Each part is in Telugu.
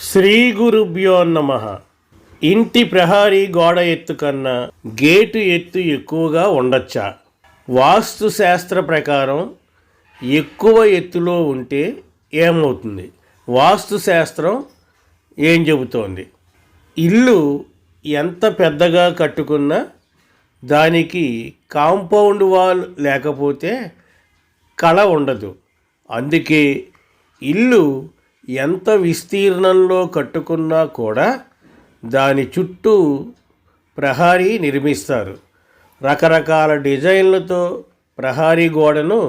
శ్రీ గురుభ్యో నమః. ఇంటి ప్రహరీ గోడ ఎత్తు కన్నా గేటు ఎత్తు ఎక్కువగా ఉండొచ్చా? వాస్తు శాస్త్ర ప్రకారం ఎక్కువ ఎత్తులో ఉంటే ఏమవుతుంది? వాస్తు శాస్త్రం ఏం చెబుతోంది? ఇల్లు ఎంత పెద్దగా కట్టుకున్నా దానికి కాంపౌండ్ వాల్ లేకపోతే కళ ఉండదు. అందుకే ఇల్లు ఎంత విస్తీర్ణంలో కట్టుకున్నా కూడా దాని చుట్టూ ప్రహరీ నిర్మిస్తారు. రకరకాల డిజైన్లతో ప్రహరీ గోడను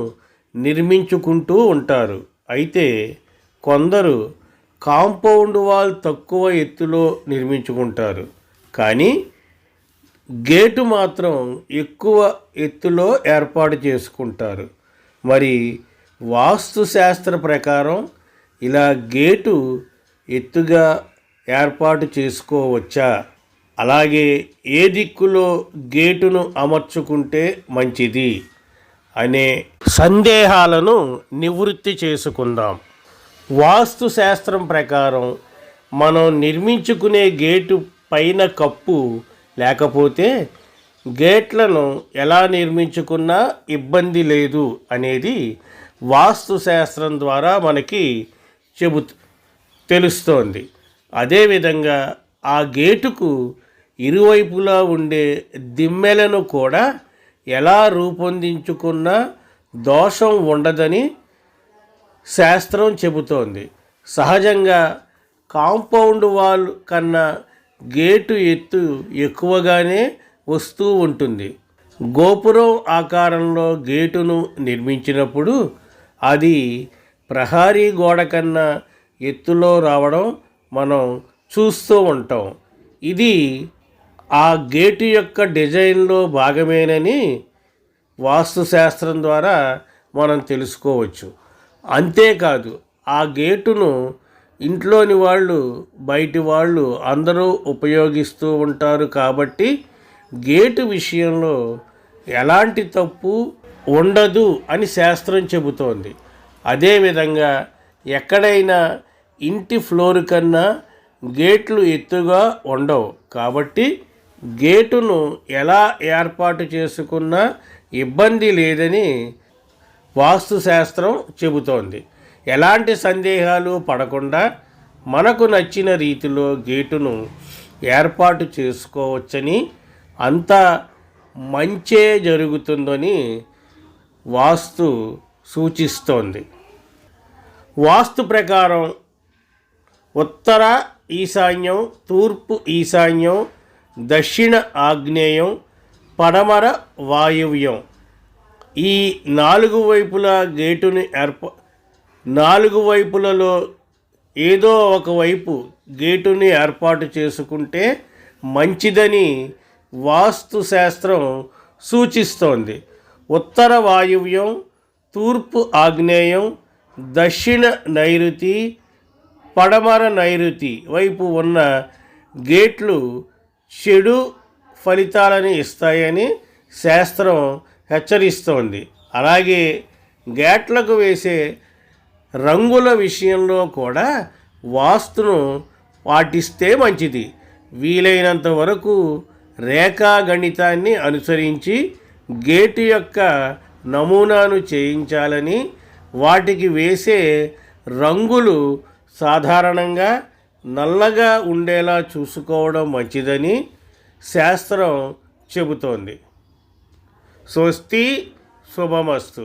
నిర్మించుకుంటూ ఉంటారు. అయితే కొందరు కాంపౌండ్ వాల్ తక్కువ ఎత్తులో నిర్మించుకుంటారు, కానీ గేటు మాత్రం ఎక్కువ ఎత్తులో ఏర్పాటు చేసుకుంటారు. మరి వాస్తు శాస్త్ర ప్రకారం ఇలా గేటు ఎత్తుగా ఏర్పాటు చేసుకోవచ్చా? అలాగే ఏ దిక్కులో గేటును అమర్చుకుంటే మంచిది అనే సందేహాలను నివృత్తి చేసుకుందాం. వాస్తు శాస్త్రం ప్రకారం మనం నిర్మించుకునే గేటు పైన కప్పు లేకపోతే గేట్లను ఎలా నిర్మించుకున్నా ఇబ్బంది లేదు అనేది వాస్తు శాస్త్రం ద్వారా మనకి తెలుస్తోంది. అదేవిధంగా ఆ గేటుకు ఇరువైపులా ఉండే దిమ్మెలను కూడా ఎలా రూపొందించుకున్నా దోషం ఉండదని శాస్త్రం చెబుతోంది. సహజంగా కాంపౌండ్ వాల్ కన్నా గేటు ఎత్తు ఎక్కువగానే వస్తూ ఉంటుంది. గోపురం ఆకారంలో గేటును నిర్మించినప్పుడు అది ప్రహరీ గోడ కన్నా ఎత్తులో రావడం మనం చూస్తూ ఉంటాం. ఇది ఆ గేటు యొక్క డిజైన్లో భాగమేనని వాస్తుశాస్త్రం ద్వారా మనం తెలుసుకోవచ్చు. అంతేకాదు, ఆ గేటును ఇంట్లోని వాళ్ళు బయటి వాళ్ళు అందరూ ఉపయోగిస్తూ ఉంటారు. కాబట్టి గేటు విషయంలో ఎలాంటి తప్పు ఉండదు అని శాస్త్రం చెబుతోంది. అదేవిధంగా ఎక్కడైనా ఇంటి ఫ్లోర్ కన్నా గేట్లు ఎత్తుగా ఉండవు. కాబట్టి గేటును ఎలా ఏర్పాటు చేసుకున్నా ఇబ్బంది లేదని వాస్తుశాస్త్రం చెబుతోంది. ఎలాంటి సందేహాలు పడకుండా మనకు నచ్చిన రీతిలో గేటును ఏర్పాటు చేసుకోవచ్చని, అంతా మంచే జరుగుతుందని వాస్తు సూచిస్తోంది. వాస్తు ప్రకారం ఉత్తర ఈశాన్యం, తూర్పు ఈశాన్యం, దక్షిణ ఆగ్నేయం, పడమర వాయువ్యం ఈ 4 వైపులా గేటుని నాలుగు వైపులలో ఏదో ఒకవైపు గేటుని ఏర్పాటు చేసుకుంటే మంచిదని వాస్తు శాస్త్రం సూచిస్తోంది. ఉత్తర వాయువ్యం, తూర్పు ఆగ్నేయం, దక్షిణ నైరుతి, పడమర నైరుతి వైపు ఉన్న గేట్లు చెడు ఫలితాలను ఇస్తాయని శాస్త్రం హెచ్చరిస్తోంది. అలాగే గేట్లకు వేసే రంగుల విషయంలో కూడా వాస్తును పాటిస్తే మంచిది. వీలైనంత వరకు రేఖాగణితాన్ని అనుసరించి గేటు యొక్క నమూనాను చేయించాలని, వాటికి వేసే రంగులు సాధారణంగా నల్లగా ఉండేలా చూసుకోవడం మంచిదని శాస్త్రం చెబుతోంది. స్వస్తి, శుభమస్తు.